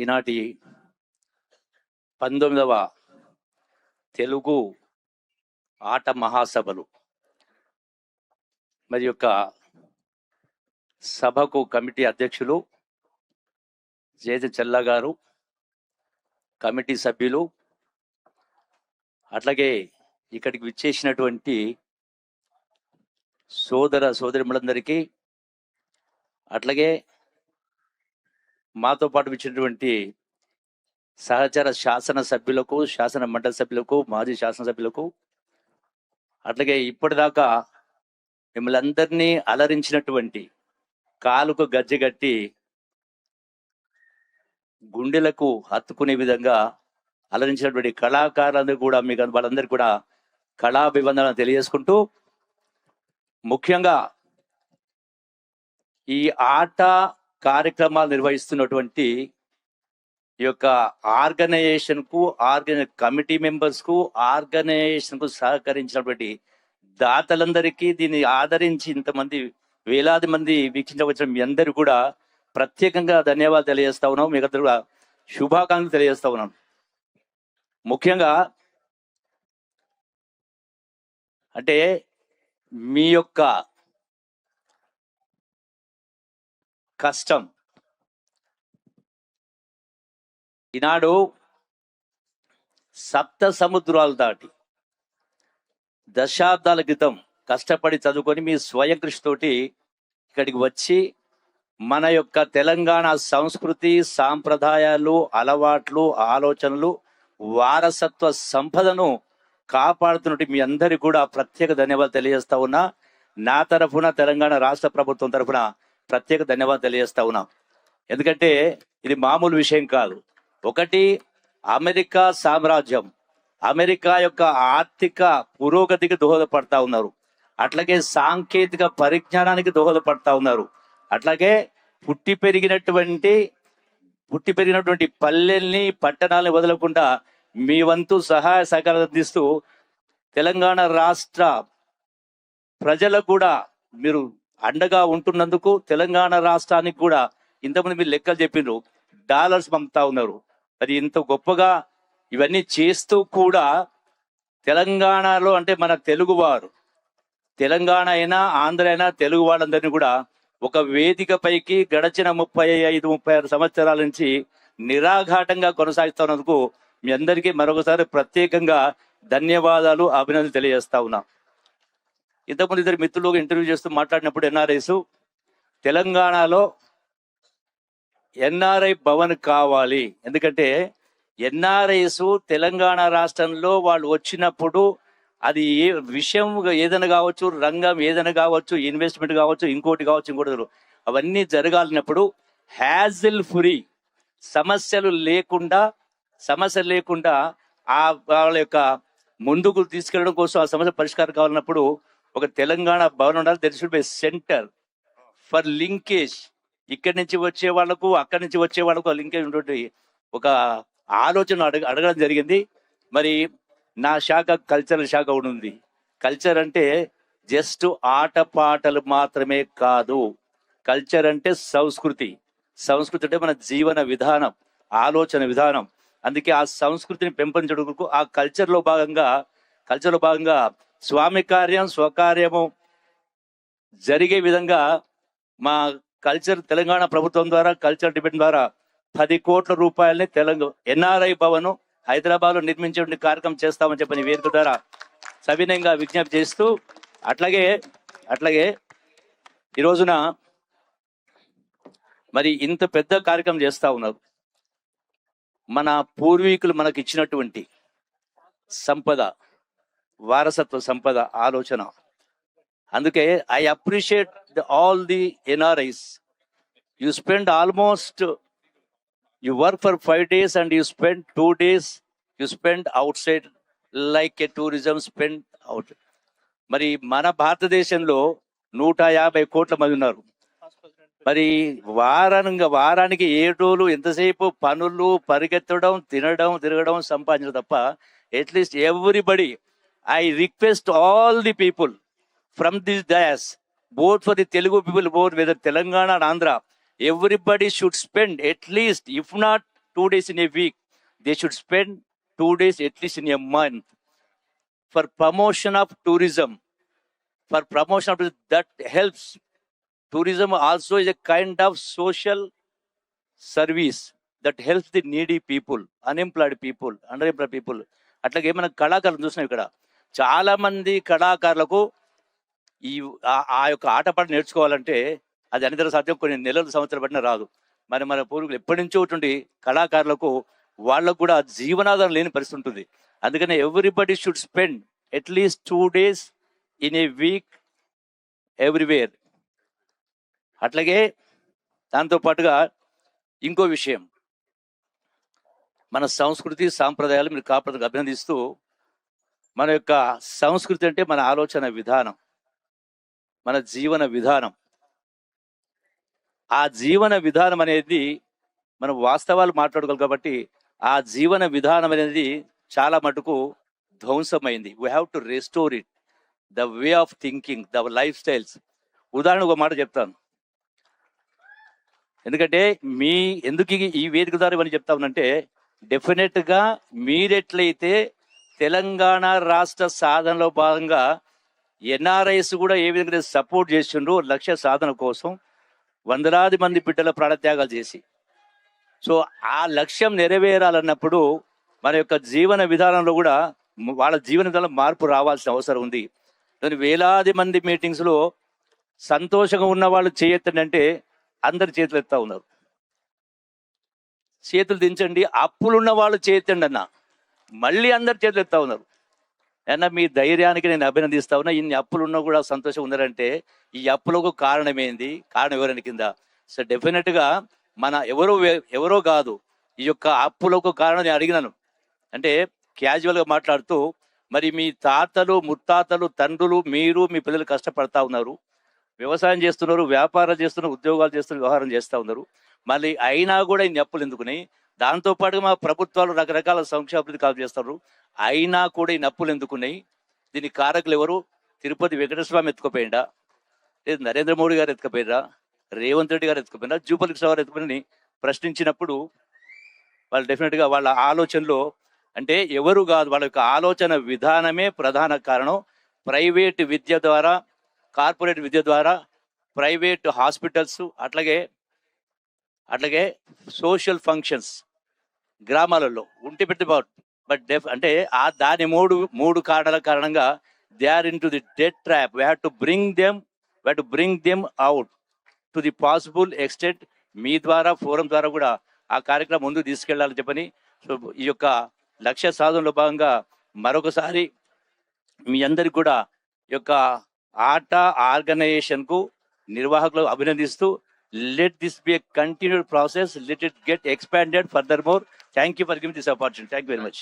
ఈనాటి 19వ తెలుగు ఆట మహాసభలు మరి యొక్క సభకు కమిటీ అధ్యక్షులు జేజ చెల్ల గారు, కమిటీ సభ్యులు, అట్లాగే ఇక్కడికి విచ్చేసినటువంటి సోదర సోదరిములందరికీ, అట్లాగే మాతో పాటు విచ్చినటువంటి సహచర శాసన సభ్యులకు, శాసన మండలి సభ్యులకు, మాజీ శాసనసభ్యులకు, అట్లాగే ఇప్పటిదాకా మిమ్మల్ని అందరినీ అలరించినటువంటి, కాలుకు గజ్జెగట్టి గుండెలకు హత్తుకునే విధంగా అలరించినటువంటి కళాకారులందరూ కూడా మీకు వాళ్ళందరికీ కూడా కళాభివందన తెలియజేసుకుంటూ, ముఖ్యంగా ఈ ఆట కార్యక్రమాలు నిర్వహిస్తున్నటువంటి ఈ యొక్క ఆర్గనైజేషన్కు, కమిటీ మెంబర్స్కు, ఆర్గనైజేషన్కు సహకరించినటువంటి దాతలందరికీ, దీన్ని ఆదరించి ఇంతమంది వేలాది మంది వీక్షించవచ్చిన మీ అందరూ కూడా ప్రత్యేకంగా ధన్యవాదాలు తెలియజేస్తా ఉన్నాం. మీకు అందరూ కూడా శుభాకాంక్షలు తెలియజేస్తా ఉన్నాం. ముఖ్యంగా అంటే మీ యొక్క కష్టం ఈనాడు సప్త సముద్రాలు దాటి దశాబ్దాల క్రితం కష్టపడి చదువుకొని మీ స్వయం కృషితోటి ఇక్కడికి వచ్చి మన యొక్క తెలంగాణ సంస్కృతి, సాంప్రదాయాలు, అలవాట్లు, ఆలోచనలు, వారసత్వ సంపదను కాపాడుతున్నట్టు మీ అందరికీ కూడా ప్రత్యేక ధన్యవాదాలు తెలియజేస్తా ఉన్నా. నా తరఫున, తెలంగాణ రాష్ట్ర ప్రభుత్వం తరఫున ప్రత్యేక ధన్యవాదాలు తెలియజేస్తా ఉన్నాం. ఎందుకంటే ఇది మామూలు విషయం కాదు. ఒకటి, అమెరికా సామ్రాజ్యం, అమెరికా యొక్క ఆర్థిక పురోగతికి దోహదపడతా ఉన్నారు. అట్లాగే సాంకేతిక పరిజ్ఞానానికి దోహదపడతా ఉన్నారు. అట్లాగే పుట్టి పెరిగినటువంటి పల్లెల్ని, పట్టణాలని వదలకుండా మీ వంతు సహాయ సహకారాలు అందిస్తూ తెలంగాణ రాష్ట్ర ప్రజలకు కూడా మీరు అండగా ఉంటున్నందుకు, తెలంగాణ రాష్ట్రానికి కూడా ఇంతమంది మీరు లెక్కలు చెప్పిండ్రు, డాలర్స్ పంపుతా ఉన్నారు. అది ఇంత గొప్పగా ఇవన్నీ చేస్తూ కూడా తెలంగాణలో అంటే మన తెలుగువారు, తెలంగాణ అయినా ఆంధ్ర అయినా తెలుగు వాళ్ళందరినీ కూడా ఒక వేదిక పైకి గడచిన 35-36 సంవత్సరాల నుంచి నిరాఘాటంగా కొనసాగుతున్నందుకు మీ అందరికీ మరొకసారి ప్రత్యేకంగా ధన్యవాదాలు, అభినందనలు తెలియజేస్తా ఉన్నా. ఇంతకుముందు ఇద్దరు మిత్రులు ఇంటర్వ్యూ చేస్తూ మాట్లాడినప్పుడు ఎన్ఆర్ఐస్ తెలంగాణలో ఎన్ఆర్ఐ భవన్ కావాలి. ఎందుకంటే ఎన్ఆర్ఐస్ తెలంగాణ రాష్ట్రంలో వాళ్ళు వచ్చినప్పుడు అది ఏ విషయం ఏదైనా కావచ్చు, రంగం ఏదైనా కావచ్చు, ఇన్వెస్ట్మెంట్ కావచ్చు, ఇంకోటి అవన్నీ జరగాలన్నప్పుడు హ్యాజిల్ ఫ్రీ, సమస్యలు లేకుండా ఆ వాళ్ళ యొక్క ముందుకు తీసుకెళ్ళడం కోసం, ఆ సమస్య పరిష్కారం కావాలన్నప్పుడు ఒక తెలంగాణ భవన్ ఉండాలి. That should be centre for linkage. ఇక్కడి నుంచి వచ్చే వాళ్ళకు, అక్కడి నుంచి వచ్చే వాళ్ళకు లింకేజ్ ఉన్నటువంటి ఒక ఆలోచన అడగడం జరిగింది. మరి నా శాఖ కల్చరల్ శాఖ ఒకటి ఉంది. కల్చర్ అంటే జస్ట్ ఆటపాటలు మాత్రమే కాదు. కల్చర్ అంటే సంస్కృతి అంటే మన జీవన విధానం, ఆలోచన విధానం. అందుకే ఆ సంస్కృతిని పెంపొందించడానికి ఆ కల్చర్లో భాగంగా స్వామి కార్యం, స్వకార్యము జరిగే విధంగా మా కల్చర్ తెలంగాణ ప్రభుత్వం ద్వారా, కల్చర్ డిపార్ట్మెంట్ ద్వారా 10 కోట్ల రూపాయలని ఎన్ఆర్ఐ భవన్ హైదరాబాద్ లో నిర్మించే కార్యక్రమం చేస్తామని చెప్పని వేదిక ద్వారా సవినయంగా విజ్ఞప్తి చేస్తూ, అట్లాగే ఈ రోజున మరి ఇంత పెద్ద కార్యక్రమం చేస్తా ఉన్నారు. మన పూర్వీకులు మనకి ఇచ్చినటువంటి సంపద, వారసత్వ సంపద, ఆలోచన. అందుకే I appreciate all the NRIs. You spend almost, you work for 5 days and you spend 2 days you spend outside like a tourism spend out. మరి మన భారతదేశంలో 150 కోట్ల మంది ఉన్నారు. మరి వారానికి 7 రోజులు ఎంతసేపు పనులు, పరిగెత్తడం, తిరగడం, సంపాదించడం తప్ప at least everybody, I request all the people from this dais, both for the Telugu people, both whether Telangana and Andhra, everybody should spend at least, if not 2 days in a week. They should spend 2 days at least in a month for promotion of tourism. For promotion of tourism, that helps. Tourism also is a kind of social service that helps the needy people, unemployed people, underemployed people. అట్లాగే మనం కళాకారులు చూసినాం ఇక్కడ. చాలా మంది కళాకారులకు ఈ ఆ యొక్క ఆటపాట నేర్చుకోవాలంటే అది అనితర సాధ్యం, కొన్ని నెలలు సంవత్సరాలు పట్టిన రాదు. మరి మన పూర్వీకులు ఎప్పటి నుంచో ఉన్నటువంటి కళాకారులకు వాళ్ళకు కూడా జీవనాధారం లేని పరిస్థితి ఉంటుంది. అందుకనే everybody should spend at least 2 days in a week everywhere. అట్లాగే దాంతో పాటుగా ఇంకో విషయం, మన సంస్కృతి సాంప్రదాయాలు మీరు కాపాడుతూ అభినందిస్తూ, మన యొక్క సంస్కృతి అంటే మన ఆలోచన విధానం, మన జీవన విధానం. ఆ జీవన విధానం అనేది మనం వాస్తవాలు మాట్లాడుకోవాలి కాబట్టి ఆ జీవన విధానం అనేది చాలా మటుకు ధ్వంసమైంది. We have to restore it, the way of thinking, the lifestyles. ఉదాహరణకు ఒక మాట చెప్తాను, ఎందుకంటే ఎందుకు ఈ వేదిక ద్వారా ఇవన్నీ చెప్తా ఉన్నంటే, డెఫినెట్గా మీరెట్లయితే తెలంగాణ రాష్ట్ర సాధనలో భాగంగా ఎన్ఆర్ఐస్ కూడా ఏ విధంగా సపోర్ట్ చేసిండ్రో లక్ష్య సాధన కోసం వందలాది మంది బిడ్డల ప్రాణత్యాగాలు చేసి, సో ఆ లక్ష్యం నెరవేరాలన్నప్పుడు మన యొక్క జీవన విధానంలో కూడా వాళ్ళ జీవన విధానం మార్పు రావాల్సిన అవసరం ఉంది. వేలాది మంది మీటింగ్స్లో సంతోషంగా ఉన్న వాళ్ళు చేయొద్దంటే అందరు చేతులు ఎత్తా ఉన్నారు. చేతులు దించండి, అప్పులున్న వాళ్ళు చేయొద్దండి అన్న, మళ్ళీ అందరు చేతులు ఎత్తా ఉన్నారు. అన్న మీ ధైర్యానికి నేను అభినందిస్తా ఉన్నా. ఇన్ని అప్పులున్నా కూడా సంతోషం ఉన్నారంటే ఈ అప్పులకు కారణం ఏంది, కారణం ఎవరని కింద. సో డెఫినెట్గా మన ఎవరో కాదు ఈ యొక్క అప్పులకు కారణం నేను అడిగినాను. అంటే క్యాజువల్గా మాట్లాడుతూ, మరి మీ తాతలు ముత్తాతలు తండ్రులు మీరు మీ పిల్లలు కష్టపడతా ఉన్నారు, వ్యవసాయం చేస్తున్నారు, వ్యాపారాలు చేస్తున్నారు, ఉద్యోగాలు చేస్తున్నారు, వ్యవహారం చేస్తూ ఉన్నారు, మళ్ళీ అయినా కూడా ఇన్ని అప్పులు ఎందుకున్నాయి. దాంతోపాటుగా మా ప్రభుత్వాలు రకరకాల సంక్షేమాభివృద్ధి కాలు చేస్తారు, అయినా కూడా ఈ అప్పులు ఎందుకున్నాయి. దీనికి కారకులు ఎవరు? తిరుపతి వెంకటేశ్వర స్వామి ఎత్తుకుపోయిందా, లేదు నరేంద్ర మోడీ గారు ఎత్తుకుపోయినరా, రేవంత్ రెడ్డి గారు ఎత్తుకుపోయినా, జూపల్లి కృష్ణ గారు ఎత్తుకుపోయినని ప్రశ్నించినప్పుడు వాళ్ళు డెఫినెట్గా వాళ్ళ ఆలోచనలో అంటే ఎవరు కాదు, వాళ్ళ యొక్క ఆలోచన విధానమే ప్రధాన కారణం. ప్రైవేట్ విద్య ద్వారా, కార్పొరేట్ విద్య ద్వారా, ప్రైవేట్ హాస్పిటల్స్, అట్లాగే సోషల్ ఫంక్షన్స్ గ్రామాలలో ఉంటే పెట్టి బట్ అంటే దాని మూడు కారణాల కారణంగా they are into the debt trap. We have to bring them out to the possible extent. మీ ద్వారా ఫోరం ద్వారా కూడా ఆ కార్యక్రమం ముందుకు తీసుకెళ్లాలని చెప్పని, సో ఈ యొక్క లక్ష్య సాధనలో భాగంగా మరొకసారి మీ అందరికి కూడా ఈ యొక్క ఆట ఆర్గనైజేషన్కు నిర్వాహకులు అభినందిస్తూ, let this be a continued process, let it get expanded furthermore. Thank you for giving this opportunity. Thank you very much.